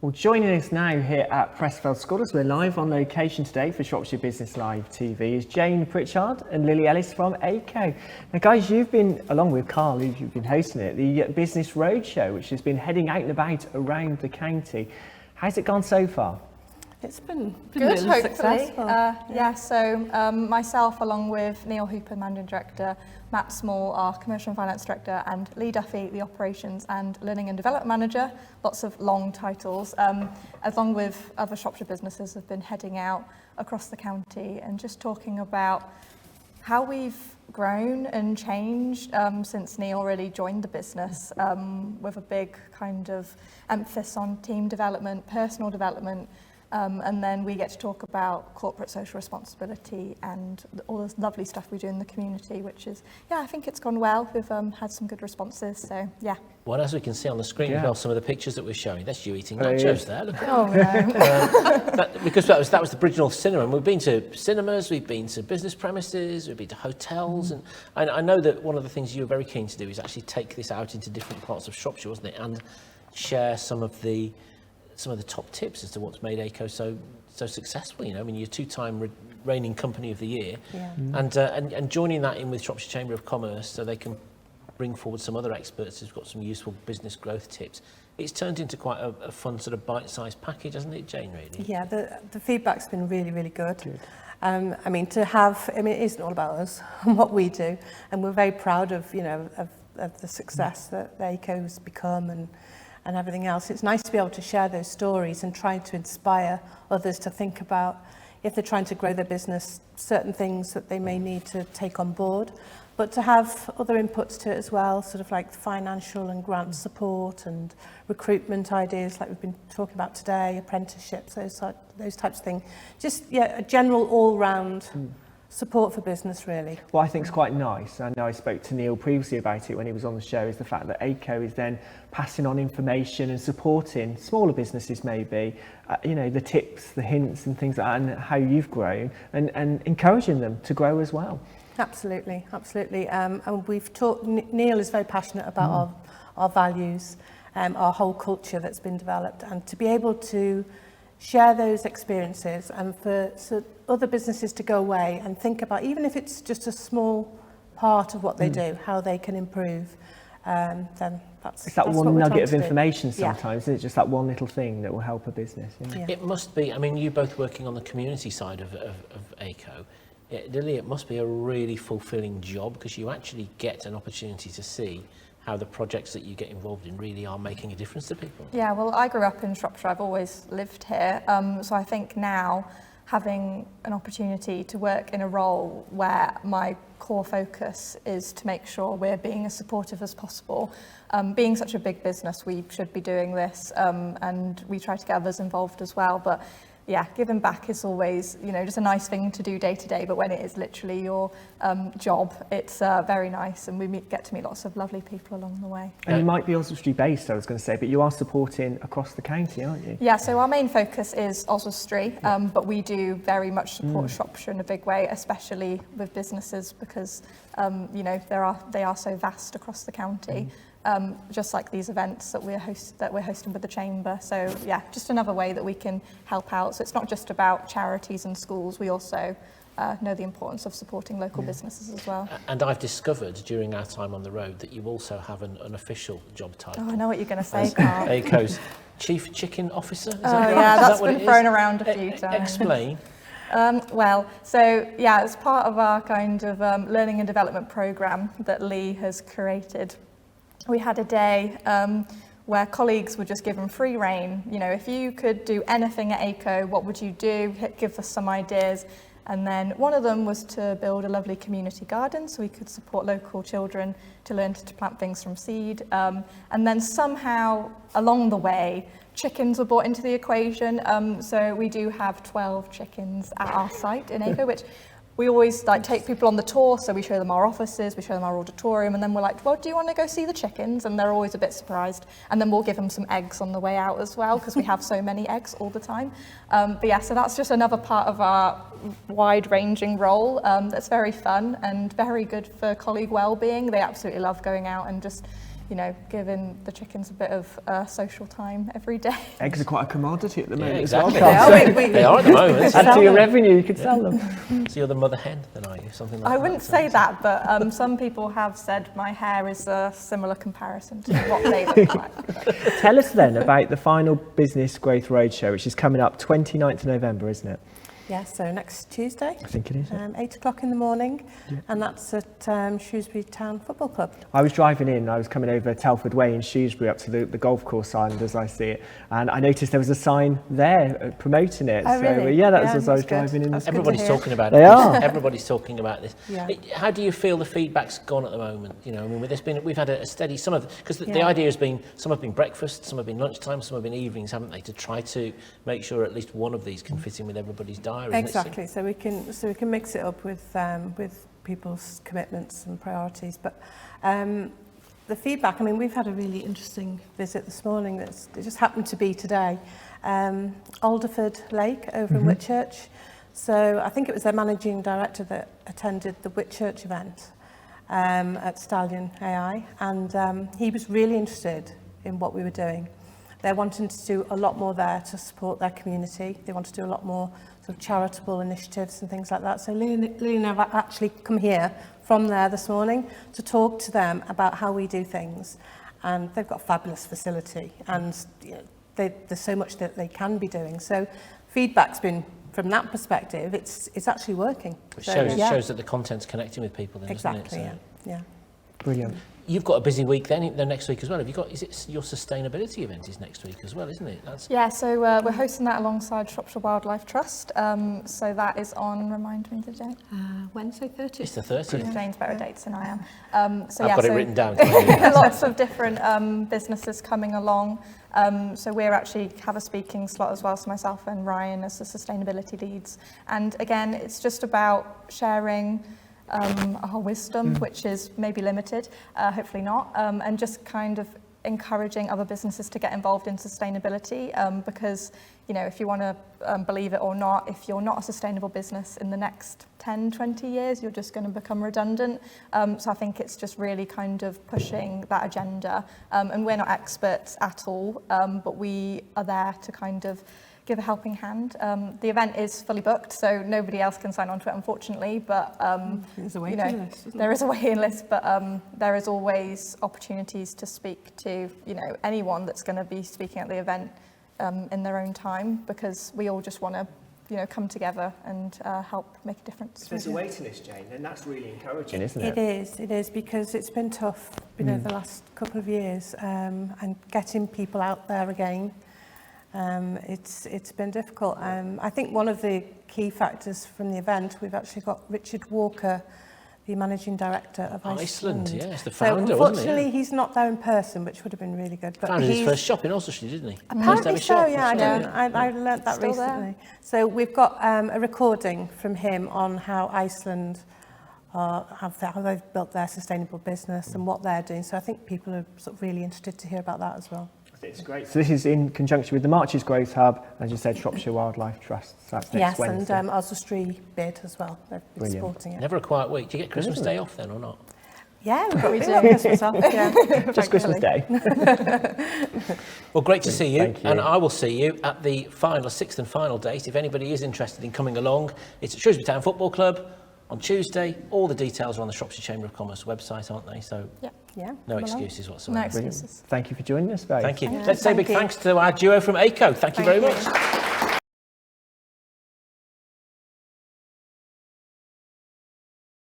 Well, joining us now here at Pressfield School, as we're live on location today for Shropshire Business Live TV, is Jane Pritchard and Lily Ellis from Aico. Now, guys, you've been, along with Carl, you've been hosting it, the Business Roadshow, which has been heading out and about around the county. How's it gone so far? It's been good, really hopefully. Successful. So myself, along with Neil Hooper, Managing Director, Matt Small, our Commercial and Finance Director, and Lee Duffy, the Operations and Learning and Development Manager, lots of long titles, along with other Shropshire businesses, have been heading out across the county and just talking about how we've grown and changed since Neil really joined the business, with a big kind of emphasis on team development, personal development, and then we get to talk about corporate social responsibility and all this lovely stuff we do in the community, which is, I think it's gone well. We've had some good responses, so yeah. Well, as we can see on the screen as well, some of the pictures that we're showing, that's you eating nachos there. Look at no. because that was the Bridgenorth Cinema, and we've been to cinemas, we've been to business premises, we've been to hotels, and I know that one of the things you were very keen to do is actually take this out into different parts of Shropshire, wasn't it, and share some of the top tips as to what's made Aico so successful. You know, I mean, you're two-time reigning company of the year, and joining that in with Shropshire Chamber of Commerce so they can bring forward some other experts who've got some useful business growth tips. It's turned into quite a fun sort of bite-sized package, hasn't it, Jane, really? Yeah, the feedback's been really, really good. I mean, it isn't all about us and what we do, and we're very proud of, of the success that Aico's become and everything else. It's nice to be able to share those stories and try to inspire others to think about, if they're trying to grow their business, certain things that they may need to take on board, but to have other inputs to it as well, sort of like financial and grant support and recruitment ideas like we've been talking about today, apprenticeships, those types of things. Just, a general all-round support for business, really. What I think is quite nice, I know I spoke to Neil previously about it when he was on the show, is the fact that Aico is then passing on information and supporting smaller businesses maybe, the tips, the hints and things like that, and how you've grown, and encouraging them to grow as well. Absolutely. And we've talked, Neil is very passionate about our values, our whole culture that's been developed, and to be able to share those experiences and for other businesses to go away and think about, even if it's just a small part of what they do, how they can improve, then it's that one nugget of information sometimes, isn't it? Just that one little thing that will help a business. Yeah. It must be, I mean, you both working on the community side of Aico, Lily, it must be a really fulfilling job because you actually get an opportunity to see how the projects that you get involved in really are making a difference to people. Yeah, well, I grew up in Shropshire. I've always lived here. So I think now having an opportunity to work in a role where my core focus is to make sure we're being as supportive as possible. Being such a big business, we should be doing this, and we try to get others involved as well. But yeah, giving back is always, just a nice thing to do day to day, but when it is literally your job, it's very nice, and we get to meet lots of lovely people along the way. And you might be Oswestry-based, I was going to say, but you are supporting across the county, aren't you? Yeah, so our main focus is Oswestry, but we do very much support Shropshire in a big way, especially with businesses because, they are so vast across the county. Just like these events that we're hosting with the Chamber. So yeah, just another way that we can help out. So it's not just about charities and schools, we also know the importance of supporting local businesses as well. And I've discovered during our time on the road that you also have an official job title. Oh, I know what you're going to say, Carl. Aico's Chief Chicken Officer? That's been thrown around a few times. Explain. As part of our kind of learning and development programme that Lee has created, we had a day where colleagues were just given free rein. If you could do anything at Aico, what would you do? Give us some ideas. And then one of them was to build a lovely community garden so we could support local children to learn to plant things from seed. And then somehow along the way, chickens were brought into the equation. So we do have 12 chickens at our site in Aico, which we always take people on the tour, so we show them our offices, we show them our auditorium, and then we're like, well, do you want to go see the chickens? And they're always a bit surprised. And then we'll give them some eggs on the way out as well, because we have so many eggs all the time. So that's just another part of our wide-ranging role that's very fun and very good for colleague well-being. They absolutely love going out and just, you know, giving the chickens a bit of social time every day. Eggs are quite a commodity at the moment. Exactly. As well. They are at the moment. Add to your revenue, you could sell them. So you're the mother hen then, are you? Something like I that? wouldn't say that, but some people have said my hair is a similar comparison to what they look like. Tell us then about the final Business Growth Roadshow, which is coming up 29th of November, isn't it? Yeah, so next Tuesday, I think it is. 8 o'clock in the morning, and that's at Shrewsbury Town Football Club. I was driving in, I was coming over Telford Way in Shrewsbury up to the golf course island as I see it, and I noticed there was a sign there promoting it. Oh, really? Yeah, that was Yeah, as I was that's good. driving in. That's Everybody's good to hear. talking about They it. are. Everybody's talking about this. Yeah. How do you feel the feedback's gone at the moment? You know, I mean, we've had a steady, because the Yeah. idea has been, some have been breakfast, some have been lunchtime, some have been evenings, haven't they, to try to make sure at least one of these can fit in with everybody's diary. Exactly. So we can mix it up with people's commitments and priorities. But the feedback, I mean, we've had a really interesting visit this morning. It just happened to be today. Alderford Lake over in Whitchurch. So I think it was their managing director that attended the Whitchurch event at Stallion AI, and he was really interested in what we were doing. They're wanting to do a lot more there to support their community. They want to do a lot more sort of charitable initiatives and things like that. So Lily and I have actually come here from there this morning to talk to them about how we do things. And they've got a fabulous facility, and you know, there's so much that they can be doing. So feedback's been, from that perspective, it's actually working. Which So, shows that the content's connecting with people then, exactly, doesn't it? yeah. Brilliant. You've got a busy week then next week as well. Have you got? Is it your sustainability event is next week as well, isn't it? Yeah, so we're hosting that alongside Shropshire Wildlife Trust. So that is on, remind me the date. Wednesday 30th. It's the 30th. Jane's better dates than I am. I've got it written down. Lots of different businesses coming along. So we actually have a speaking slot as well, so myself and Ryan as the sustainability leads. And again, it's just about sharing our wisdom, which is maybe limited, hopefully not, and just kind of encouraging other businesses to get involved in sustainability, because, you know, if you want to believe it or not, if you're not a sustainable business in the next 10, 20 years, you're just going to become redundant. So I think it's just really kind of pushing that agenda, and we're not experts at all, but we are there to kind of give a helping hand. The event is fully booked, so nobody else can sign on to it, unfortunately, but There's a waiting list, isn't there is a waiting list, but there is always opportunities to speak to, you know, anyone that's going to be speaking at the event in their own time, because we all just want to, you know, come together and help make a difference. If there's a waiting list, Jane, then that's really encouraging, isn't it? It is, because it's been tough, you know, the last couple of years, and getting people out there again. It's been difficult. I think one of the key factors from the event, we've actually got Richard Walker, the managing director of Iceland. Yes, the founder, so wasn't he? unfortunately, he's not there in person, which would have been really good. But Founded his he's first shop in Oswestry, didn't he? apparently First so. ever shop, Yeah, that's right. I learnt that Still there. recently. So we've got a recording from him on how Iceland how they've built their sustainable business and what they're doing. So I think people are sort of really interested to hear about that as well. It's great. So this is in conjunction with the Marches Growth Hub, as you said, Shropshire Wildlife Trust. So that's next Wednesday. And Oswestry bid as well. They've been Brilliant. supporting it. Never a quiet week. Do you get Christmas Day off then or not? Yeah, we do. Christmas off. Yeah, Just Christmas Day. Well, great to see you. Thank you. And I will see you at the sixth and final date. If anybody is interested in coming along, it's at Shrewsbury Town Football Club on Tuesday. All the details are on the Shropshire Chamber of Commerce website, aren't they? So Yeah. no excuses whatsoever. No excuses. Thank you for joining us, both. Thank you. Yeah, Let's say a thank big you. thanks to our duo from Aico. Thank you very much.